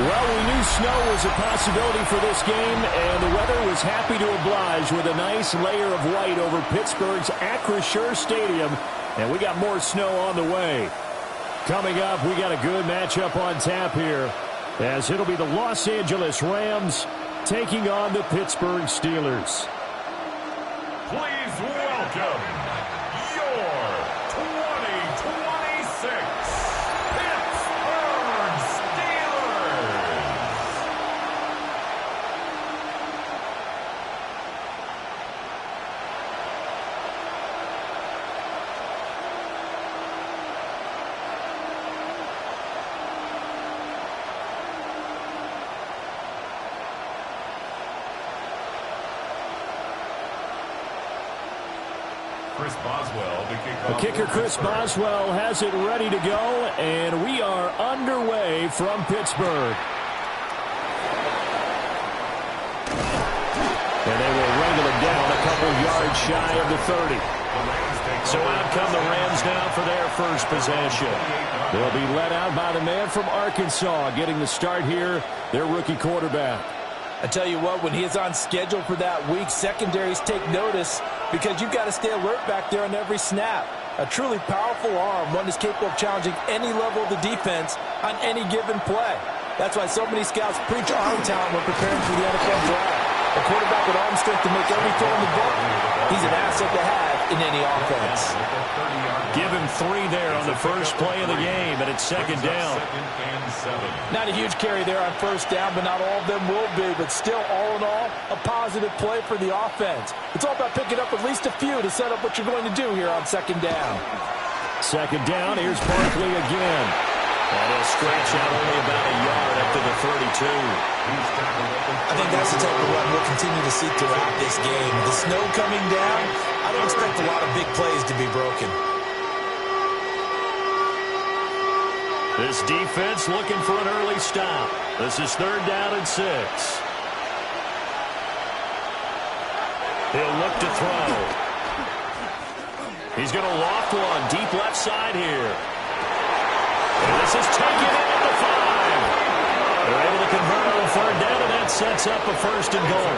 Well, we knew snow was a possibility for this game, and the weather was happy to oblige with a nice layer of white over Pittsburgh's Acrisure Stadium, and we got more snow on the way. Coming up, we got a good matchup on tap here, as it'll be the Los Angeles Rams taking on the Pittsburgh Steelers. Please welcome your 2026 Pittsburgh Steelers. Chris Boswell, the kicker Chris Boswell has it ready to go, and we are underway from Pittsburgh. And they will wrangle it down a couple yards shy of the 30. So out come the Rams now for their first possession. They'll be led out by the man from Arkansas, getting the start here, their rookie quarterback. I tell you what, when he is on schedule for that week, secondaries take notice because you've got to stay alert back there on every snap. A truly powerful arm, one is capable of challenging any level of the defense on any given play. That's why so many scouts preach arm talent when preparing for the NFL draft. A quarterback with arm strength to make every throw in the book, he's an asset to have in any offense. Give him 3 there on the first play of the game, and it's second down. Not a huge carry there on first down, but not all of them will be. But still, all in all, a positive play for the offense. It's all about picking up at least a few to set up what you're going to do here on second down. Second down, here's Barkley again. And he'll stretch out only about a yard up to the 32. I think that's the type of run we'll continue to see throughout this game. The snow coming down, I don't expect a lot of big plays to be broken. This defense looking for an early stop. This is 3rd down and 6. He'll look to throw. He's going to loft one deep left side here. And this is taken in at the 5. They're able to convert on 3rd down, and that sets up a 1st and goal.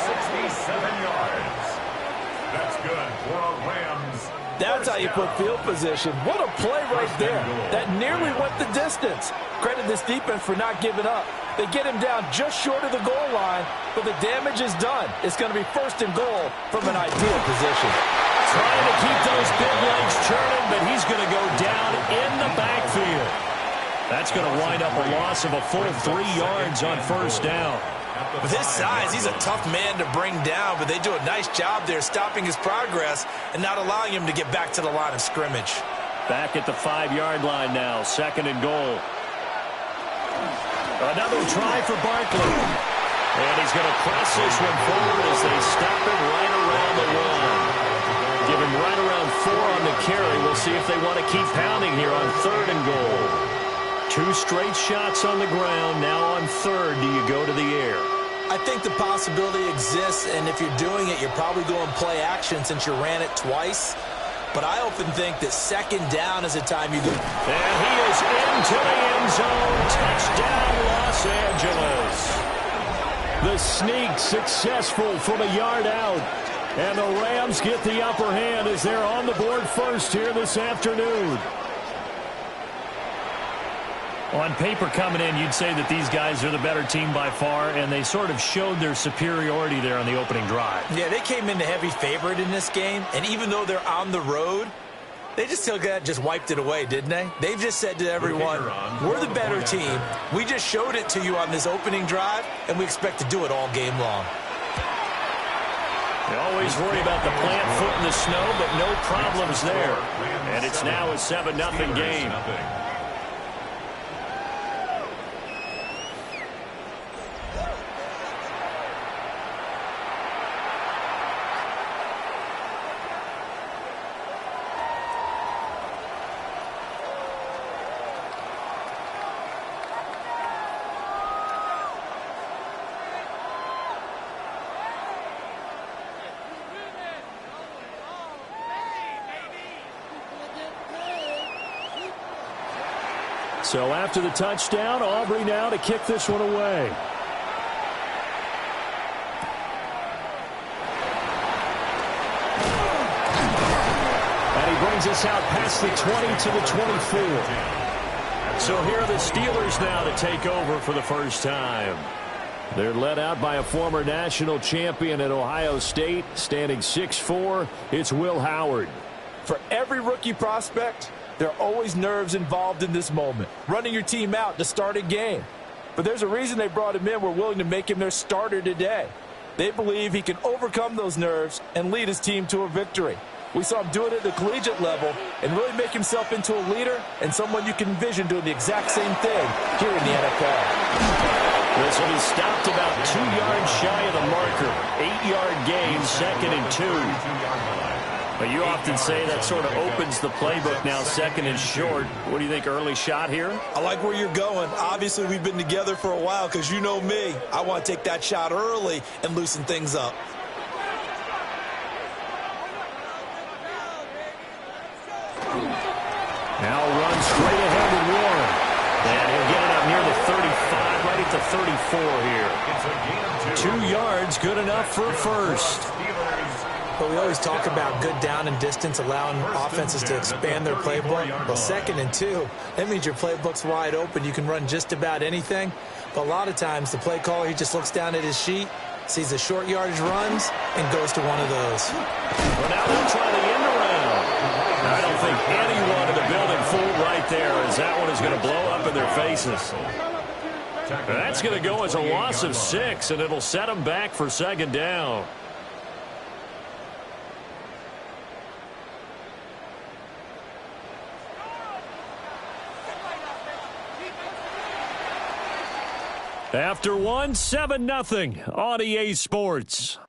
67 yards. That's good for a Rams. That's how you put field position. What a play right there. That nearly went the distance. Credit this defense for not giving up. They get him down just short of the goal line, but the damage is done. It's going to be 1st and goal from an ideal position. Trying to keep those big legs churning, but he's going to go down in the backfield. That's going to wind up a loss of a full 3 yards on 1st down. With his size, he's a tough man to bring down, but they do a nice job there stopping his progress and not allowing him to get back to the line of scrimmage. Back at the 5-yard line now, 2nd and goal. Another try for Barkley. And he's going to press this one forward as they stop him right around the 1. Give him right around 4 on the carry. We'll see if they want to keep pounding here on 3rd and goal. 2 straight shots on the ground. Now on 3rd, do you go to the air? I think the possibility exists, and if you're doing it, you're probably going play action since you ran it twice. But I often think that 2nd down is a time you go. And he is into the end zone. Touchdown, Los Angeles. The sneak successful from a yard out. And the Rams get the upper hand as they're on the board first here this afternoon. On paper coming in, you'd say that these guys are the better team by far, and they sort of showed their superiority there on the opening drive. Yeah, they came in the heavy favorite in this game, and even though they're on the road, they just wiped it away, didn't they? They've just said to everyone, we're the better team. We just showed it to you on this opening drive, and we expect to do it all game long. They always worry about the plant foot in the snow, but no problems there. And it's now a 7-0 game. So after the touchdown, Aubrey now to kick this one away. And he brings us out past the 20 to the 24. So here are the Steelers now to take over for the first time. They're led out by a former national champion at Ohio State, standing 6'4". It's Will Howard. For every rookie prospect, there are always nerves involved in this moment. Running your team out to start a game. But there's a reason they brought him in. We're willing to make him their starter today. They believe he can overcome those nerves and lead his team to a victory. We saw him do it at the collegiate level and really make himself into a leader and someone you can envision doing the exact same thing here in the NFL. This one is stopped about 2 yards shy of the marker. 8-yard gain, 2nd and 2. But you often say that sort of opens the playbook now, 2nd and short. What do you think, early shot here? I like where you're going. Obviously, we've been together for a while because you know me. I want to take that shot early and loosen things up. Now runs straight ahead with Warren. And he'll get it up near the 35, right at the 34 here. 2 yards, good enough for a first. But we always talk about good down and distance, allowing offenses to expand their playbook. Well, 2nd and 2, that means your playbook's wide open. You can run just about anything. But a lot of times, the play caller, he just looks down at his sheet, sees the short yardage runs, and goes to one of those. Well, now they'll try the end around. I don't think anyone in the building fooled right there, as that one is going to blow up in their faces. That's going to go as a loss of 6, and it'll set them back for 2nd down. After one, 7-0 on EA Sports.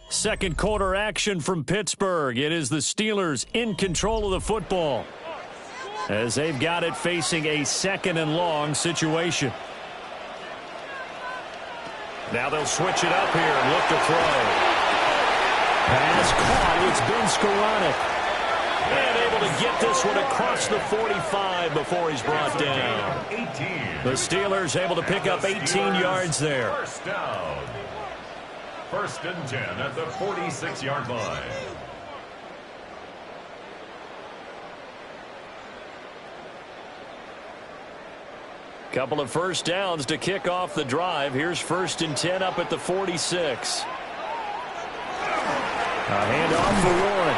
Second quarter action from Pittsburgh. It is the Steelers in control of the football, as they've got it facing a 2nd and long situation. Now they'll switch it up here and look to throw. Pass caught. It's been Skoranek. And able to get this one across the 45 before he's brought down. The Steelers able to pick up 18 yards there. First down. 1st and 10 at the 46-yard line. Couple of first downs to kick off the drive. Here's 1st and 10 up at the 46. A handoff for Warren.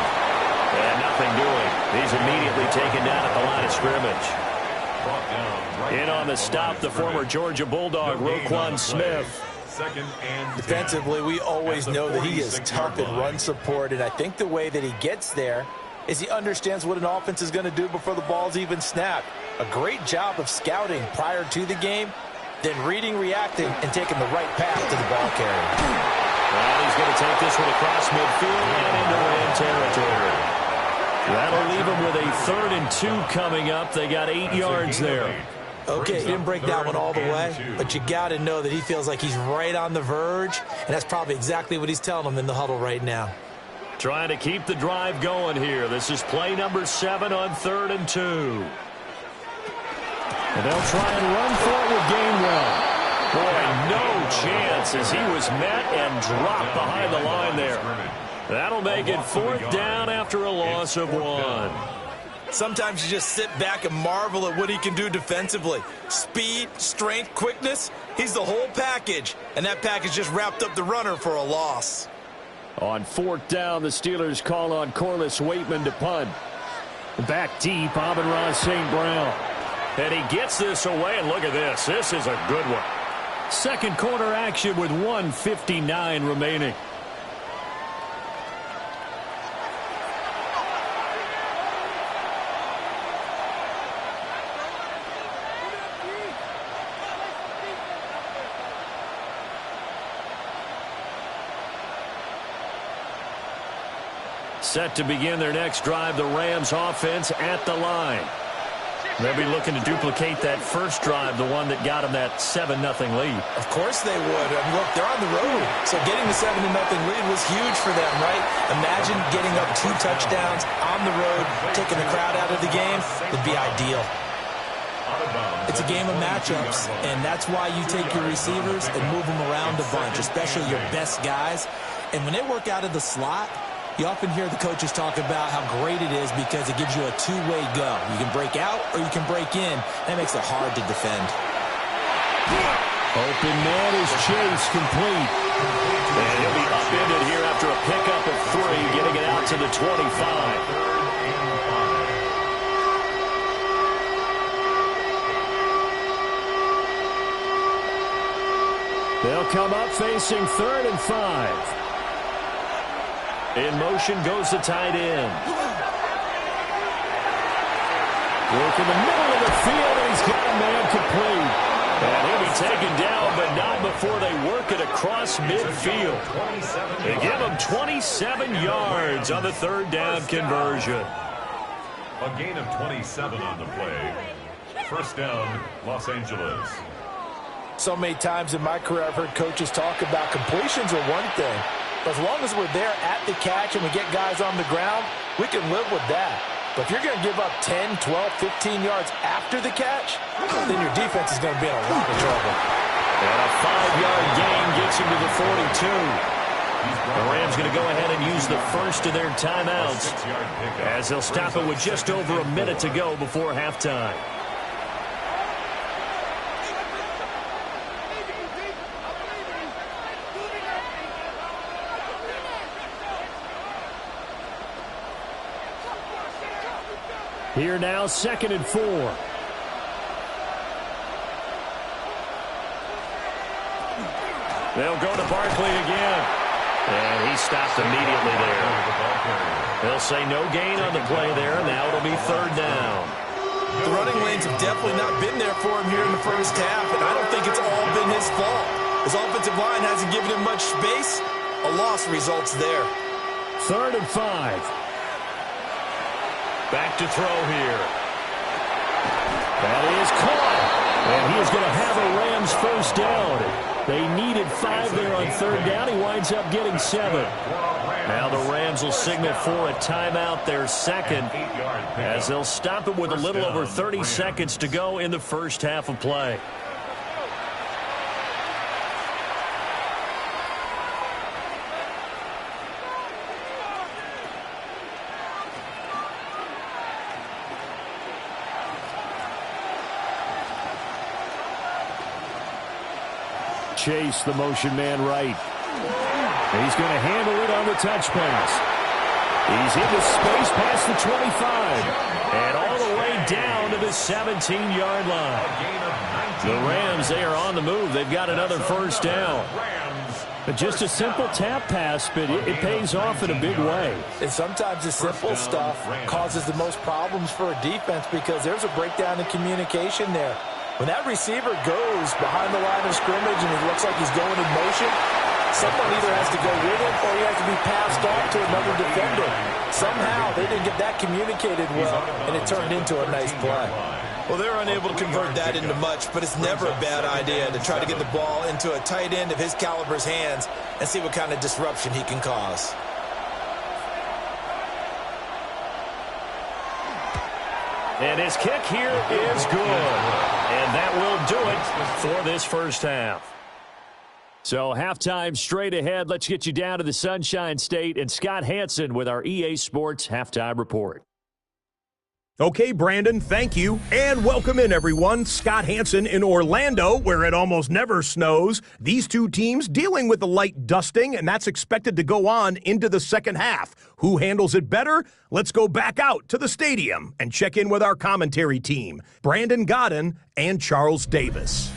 And nothing doing. He's immediately taken down at the line of scrimmage. In on the stop, the former Georgia Bulldog, Roquan Smith. Defensively, we always know that he is tough in run support, and I think the way that he gets there is he understands what an offense is going to do before the ball's even snapped. A great job of scouting prior to the game, then reading, reacting, and taking the right path to the ball carrier. Well, he's going to take this one across midfield and into Ram territory. That'll leave him with a 3rd and 2 coming up. They got 8 yards there. Okay, he didn't break that one all the way, but you got to know that he feels like he's right on the verge, and that's probably exactly what he's telling them in the huddle right now. Trying to keep the drive going here. This is play number 7 on 3rd and 2. And they'll try and run for it with Gainwell. Boy, no chance as he was met and dropped behind the line there. That'll make it 4th down after a loss of 1. Sometimes you just sit back and marvel at what he can do defensively. Speed, strength, quickness, he's the whole package. And that package just wrapped up the runner for a loss. On 4th down, the Steelers call on Corliss Waitman to punt. Back deep, Amon-Ra St. Brown. And he gets this away, and look at this. This is a good one. Second quarter action with 1:59 remaining. Set to begin their next drive, the Rams offense at the line. They'll be looking to duplicate that first drive, the one that got them that 7-0 lead. Of course they would. I mean, look, they're on the road. So getting the 7-0 lead was huge for them, right? Imagine getting up 2 touchdowns on the road, taking the crowd out of the game. Would be ideal. It's a game of matchups, and that's why you take your receivers and move them around a bunch, especially your best guys. And when they work out of the slot, you often hear the coaches talk about how great it is because it gives you a two-way go. You can break out or you can break in. That makes it hard to defend. Open man is Chase, complete. And he'll be upended here after a pickup of 3, getting it out to the 25. They'll come up facing 3rd and 5. In motion goes the tight end. Work in the middle of the field, and he's got a man complete. And he'll be taken down, but not before they work it across midfield. They give him 27 yards on the 3rd down conversion. A gain of 27 on the play. 1st down, Los Angeles. So many times in my career I've heard coaches talk about completions are one thing. But as long as we're there at the catch and we get guys on the ground, we can live with that. But if you're going to give up 10, 12, 15 yards after the catch, then your defense is going to be in a lot of trouble. And a 5-yard gain gets him to the 42. The Rams going to go ahead and use the first of their timeouts as they'll stop it with just over a minute to go before halftime. Here now, 2nd and 4. They'll go to Barkley again. And he stopped immediately there. They'll say no gain on the play there. Now it'll be 3rd down. The running lanes have definitely not been there for him here in the first half, and I don't think it's all been his fault. His offensive line hasn't given him much space. A loss results there. 3rd and 5. Back to throw here. That is caught. And he is going to have a Rams first down. They needed 5 there on 3rd down. He winds up getting 7. Now the Rams will signal for a timeout, their 2nd, as they'll stop it with a little over 30 seconds to go in the first half of play. Chase, the motion man right. He's going to handle it on the touch pass. He's into space past the 25. And all the way down to the 17-yard line. The Rams, they are on the move. They've got another first down. But just a simple tap pass, but it pays off in a big way. And sometimes the simple stuff causes the most problems for a defense because there's a breakdown in communication there. When that receiver goes behind the line of scrimmage and it looks like he's going in motion, someone either has to go with him or he has to be passed off to another defender. Somehow they didn't get that communicated well, and it turned into a nice play. Well, they're unable to convert that into much, but it's never a bad idea to try to get the ball into a tight end of his caliber's hands and see what kind of disruption he can cause. And his kick here is good. And that will do it for this first half. So halftime straight ahead. Let's get you down to the Sunshine State and Scott Hansen with our EA Sports Halftime Report. Okay, Brandon, thank you. And welcome in, everyone. Scott Hansen in Orlando, where it almost never snows. These two teams dealing with a light dusting, and that's expected to go on into the second half. Who handles it better? Let's go back out to the stadium and check in with our commentary team, Brandon Godden and Charles Davis.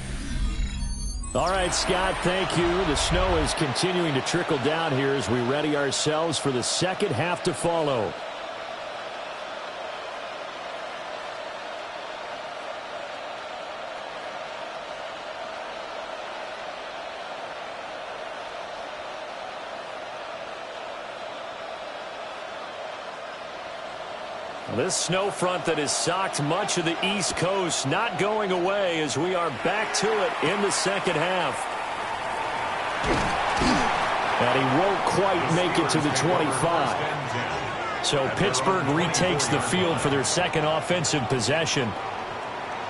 All right, Scott, thank you. The snow is continuing to trickle down here as we ready ourselves for the second half to follow. This snow front that has socked much of the East Coast not going away as we are back to it in the second half. And he won't quite make it to the 25. So Pittsburgh retakes the field for their second offensive possession.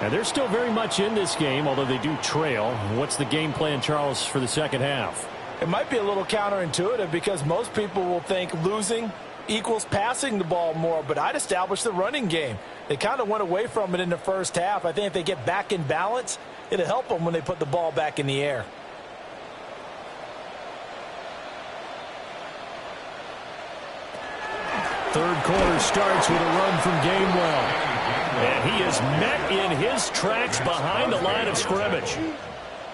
And they're still very much in this game, although they do trail. What's the game plan, Charles, for the second half? It might be a little counterintuitive because most people will think losing equals passing the ball more, but I'd establish the running game. They kind of went away from it in the first half. I think if they get back in balance, it'll help them when they put the ball back in the air. Third quarter starts with a run from Gainwell. And he is met in his tracks behind the line of scrimmage.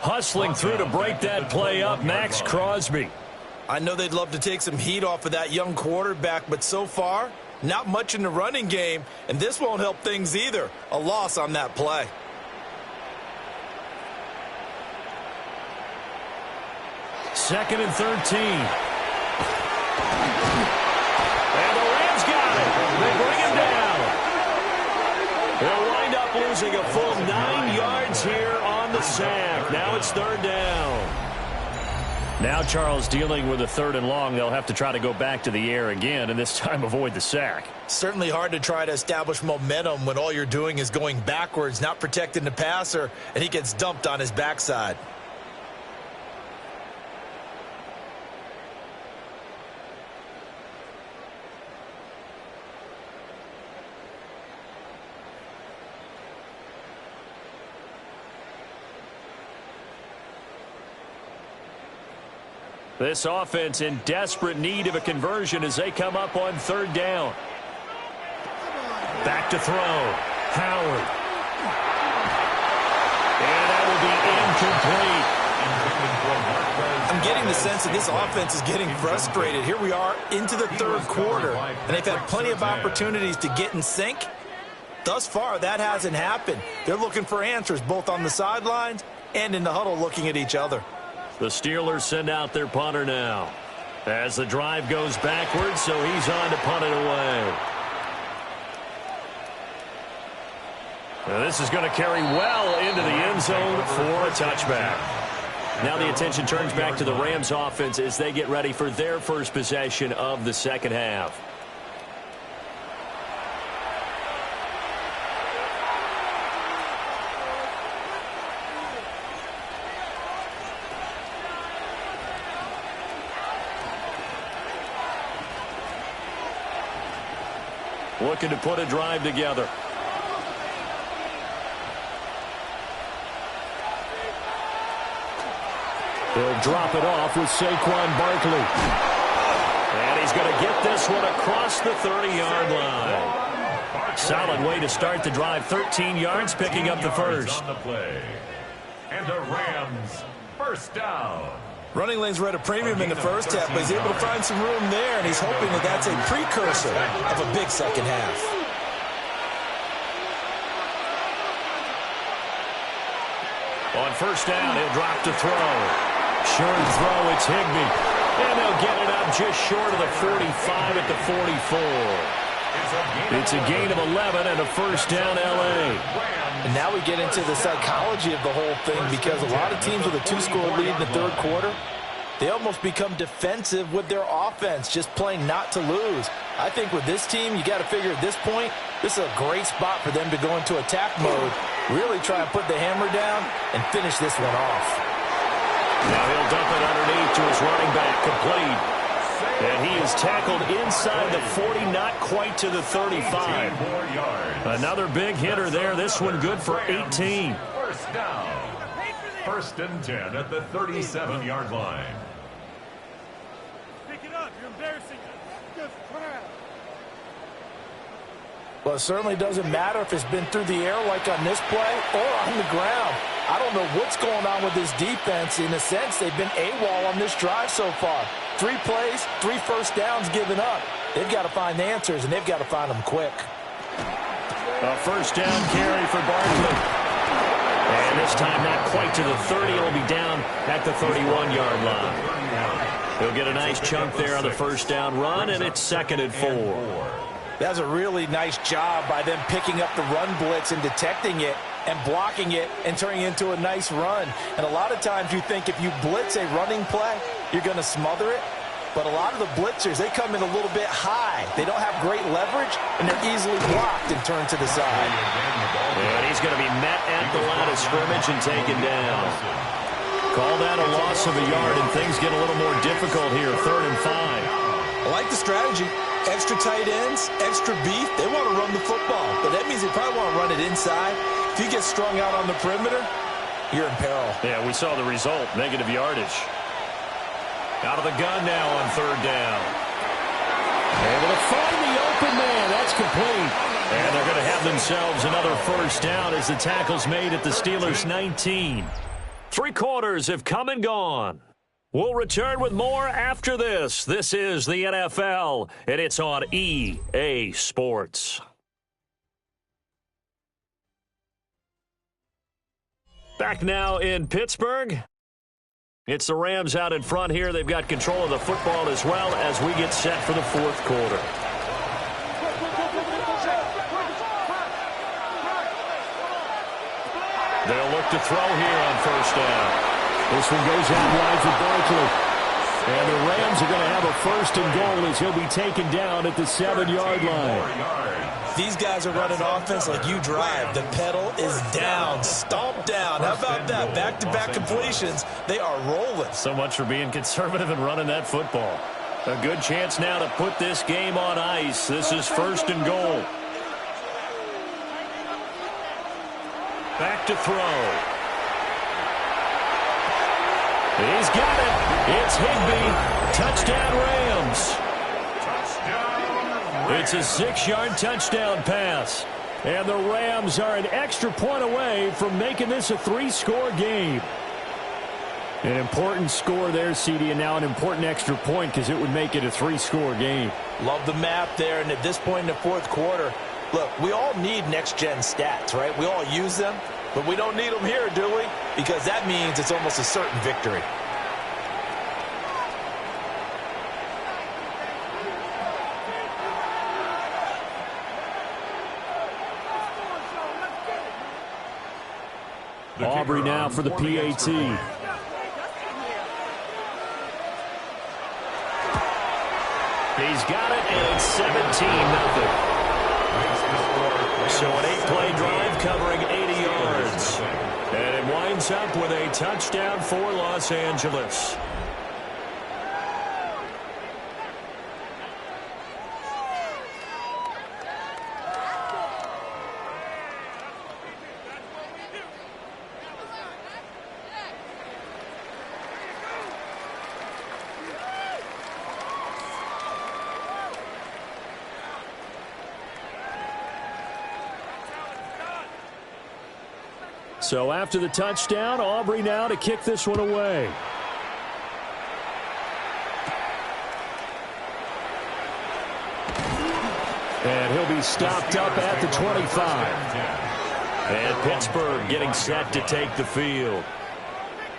Hustling through to break that play up, Max Crosby. I know they'd love to take some heat off of that young quarterback, but so far, not much in the running game, and this won't help things either. A loss on that play. Second and 13. And the Rams got it. They bring him down. They'll wind up losing a full 9 yards here on the sack. Now it's third down. Now Charles dealing with a third and long. They'll have to try to go back to the air again, and this time avoid the sack. Certainly hard to try to establish momentum when all you're doing is going backwards, not protecting the passer, and he gets dumped on his backside. This offense in desperate need of a conversion as they come up on third down. Back to throw. Howard. And that will be incomplete. I'm getting the sense that this offense is getting frustrated. Here we are into the third quarter, and they've had plenty of opportunities to get in sync. Thus far, that hasn't happened. They're looking for answers both on the sidelines and in the huddle looking at each other. The Steelers send out their punter now as the drive goes backwards, so he's on to punt it away. Now this is going to carry well into the end zone for a touchback. Now the attention turns back to the Rams offense as they get ready for their first possession of the second half. Looking to put a drive together. They'll drop it off with Saquon Barkley. And he's going to get this one across the 30-yard line. Solid way to start the drive. 13 yards, picking up the first. On the play. And the Rams first down. Running lanes were at a premium in the first half, but he's able to find some room there, and he's hoping that that's a precursor of a big second half. On first down, he'll drop to throw. Short throw, it's Higbee. And they'll get it up just short of the 45 at the 44. It's a gain of 11 and a first down, L.A. And now we get into the psychology of the whole thing, because a lot of teams with a 2-score lead in the third quarter, they almost become defensive with their offense, just playing not to lose. I think with this team, you got to figure at this point, this is a great spot for them to go into attack mode, really try and put the hammer down and finish this one off. Now he'll dump it underneath to his running back, complete. And he is tackled inside the 40, not quite to the 35. Another big hitter there. This one good for 18. First down. First and 10 at the 37-yard line. Pick it up. You're embarrassing us. Just crap. Well, it certainly doesn't matter if it's been through the air like on this play or on the ground. I don't know what's going on with this defense. In a sense, they've been AWOL on this drive so far. 3 plays, 3 first downs given up. They've got to find the answers, and they've got to find them quick. A first down carry for Barkley. And this time not quite to the 30. It'll be down at the 31-yard line. He'll get a nice chunk there on the first down run, and it's second and 4. That's a really nice job by them picking up the run blitz and detecting it and blocking it and turning it into a nice run. And a lot of times you think if you blitz a running play, you're going to smother it. But a lot of the blitzers, they come in a little bit high. They don't have great leverage, and they're easily blocked and turned to the side. And he's going to be met at the line of scrimmage and taken down. Call that a loss of a yard, and things get a little more difficult here, 3rd and 5. I like the strategy. Extra tight ends, extra beef. They want to run the football, but that means they probably want to run it inside. If you get strung out on the perimeter, you're in peril. Yeah, we saw the result, negative yardage. Out of the gun now on 3rd down. Able to find the open man. That's complete. And they're going to have themselves another 1st down as the tackle's made at the Steelers' 19. 3 quarters have come and gone. We'll return with more after this. This is the NFL, and it's on EA Sports. Back now in Pittsburgh. It's the Rams out in front here. They've got control of the football as well as we get set for the 4th quarter. They'll look to throw here on 1st down. This one goes out wide for Barkley. And the Rams are going to have a 1st and goal as he'll be taken down at the 7-yard line. These guys are running offense like you drive. The pedal is down, stomped down. How about that? Back-to-back completions. They are rolling. So much for being conservative and running that football. A good chance now to put this game on ice. This is 1st and goal. Back to throw. He's got it. It's Higbee. Touchdown, Rams. It's a 6-yard touchdown pass. And the Rams are an extra point away from making this a 3-score game. An important score there, CD, and now an important extra point because it would make it a 3-score game. Love the map there, and at this point in the 4th quarter, look, we all need next-gen stats, right? We all use them, but we don't need them here, do we? Because that means it's almost a certain victory. Aubrey now for the PAT. He's got it, and it's 17-0. So an 8-play drive covering 80 yards. And it winds up with a touchdown for Los Angeles. So after the touchdown, Aubrey now to kick this one away. And he'll be stopped up at the 25. And Pittsburgh getting set to take the field.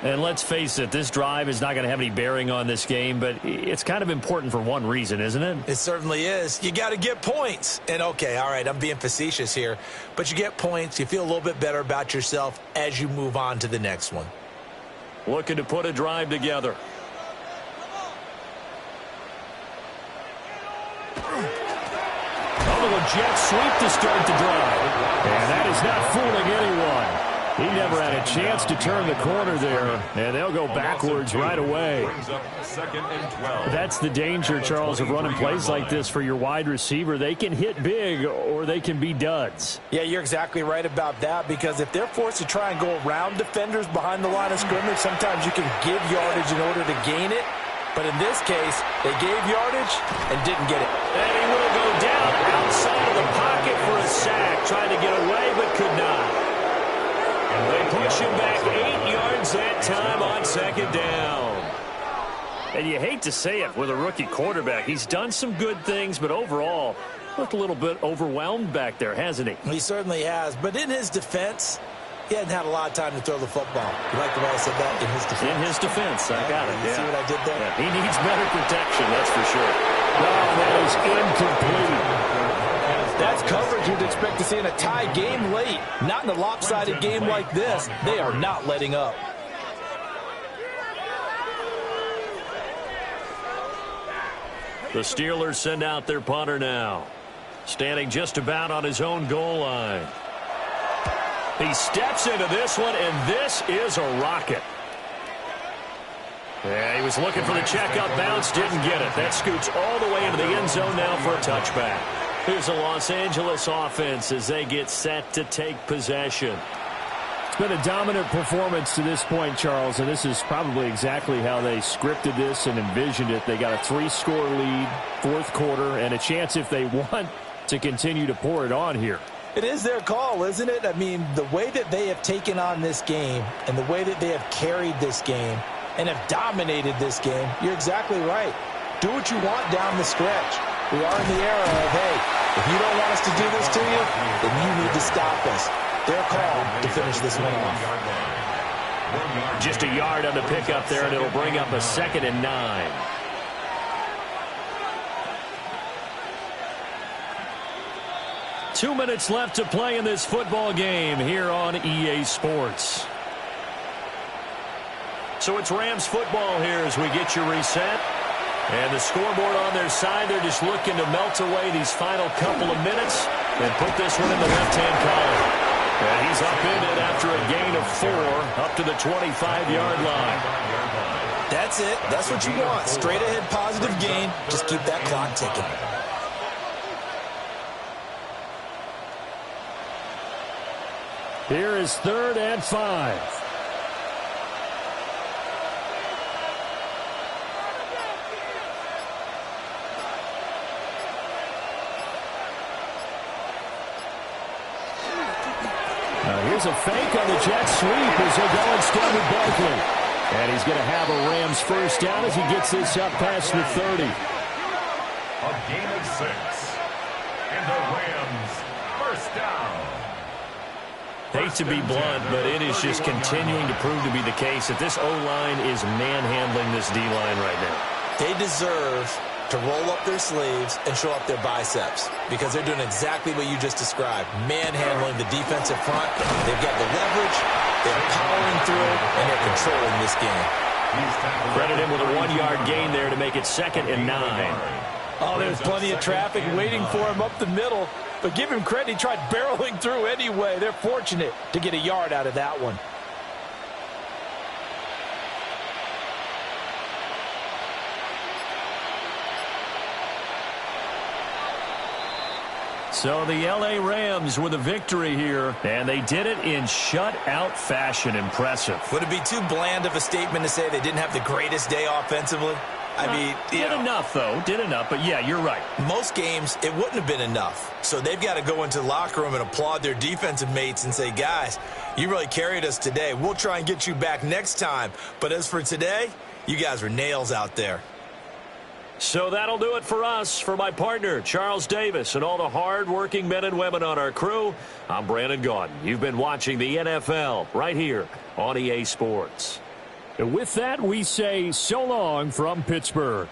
And let's face it, this drive is not going to have any bearing on this game, but it's kind of important for one reason, isn't it? It certainly is. You got to get points. And, okay, all right, I'm being facetious here, but you get points. You feel a little bit better about yourself as you move on to the next one. Looking to put a drive together. A jet sweep to start the drive. And that is not fooling anyone. He never had a chance to turn the corner there, and they'll go backwards right away. That's the danger, Charles, of running plays like this for your wide receiver. They can hit big or they can be duds. Yeah, you're exactly right about that, because if they're forced to try and go around defenders behind the line of scrimmage, sometimes you can give yardage in order to gain it. But in this case, they gave yardage and didn't get it. And he will go down outside of the pocket for a sack, trying to get away but could not. They push him back 8 yards that time on 2nd down. And you hate to say it with a rookie quarterback. He's done some good things, but overall, looked a little bit overwhelmed back there, hasn't he? He certainly has. But in his defense, he hadn't had a lot of time to throw the football. You like the way I said that? In his defense. In his defense, I got it. You see what I did there? Yeah, he needs better protection, that's for sure. Oh, that is incomplete. That's coverage you'd expect to see in a tie game late. Not in a lopsided game like this. They are not letting up. The Steelers send out their punter now. Standing just about on his own goal line. He steps into this one, and this is a rocket. Yeah, he was looking for the checkup bounce, didn't get it. That scoots all the way into the end zone now for a touchback. Here's the Los Angeles offense as they get set to take possession. It's been a dominant performance to this point, Charles, and this is probably exactly how they scripted this and envisioned it. They got a 3-score lead, fourth quarter, and a chance if they want to continue to pour it on here. It is their call, isn't it? I mean, the way that they have taken on this game and the way that they have carried this game and have dominated this game, you're exactly right. Do what you want down the stretch. We are in the era of, hey, if you don't want us to do this to you, then you need to stop us. Their call to finish this one off. Just a yard on the pickup there, and it'll bring up a 2nd and 9. Two minutes left to play in this football game here on EA Sports. So it's Rams football here as we get you reset. And the scoreboard on their side, they're just looking to melt away these final couple of minutes and put this one in the left-hand column. And he's up in it after a gain of 4 up to the 25-yard line. That's it. That's what you want. Straight ahead positive gain. Just keep that clock ticking. Here is 3rd and 5. Here's a fake on the jet sweep as they go instead with Barkley. And he's going to have a Rams first down as he gets this up past the 30. A gain of 6. And the Rams first down. Hate to be blunt, but it is just continuing to prove to be the case that this O-line is manhandling this D-line right now. They deserve to roll up their sleeves and show up their biceps because they're doing exactly what you just described, manhandling the defensive front. They've got the leverage, they're powering through, and they're controlling this game. Credit him with a 1-yard gain there to make it 2nd and 9. Oh, there's plenty of traffic waiting for him up the middle, but give him credit, he tried barreling through anyway. They're fortunate to get a yard out of that one. So the L.A. Rams with a victory here, and they did it in shutout fashion. Impressive. Would it be too bland of a statement to say they didn't have the greatest day offensively? I mean, did enough, though. Did enough, but yeah, you're right. Most games, it wouldn't have been enough. So they've got to go into the locker room and applaud their defensive mates and say, guys, you really carried us today. We'll try and get you back next time. But as for today, you guys were nails out there. So that'll do it for us. For my partner, Charles Davis, and all the hard-working men and women on our crew, I'm Brandon Gaudin. You've been watching the NFL right here on EA Sports. And with that, we say so long from Pittsburgh.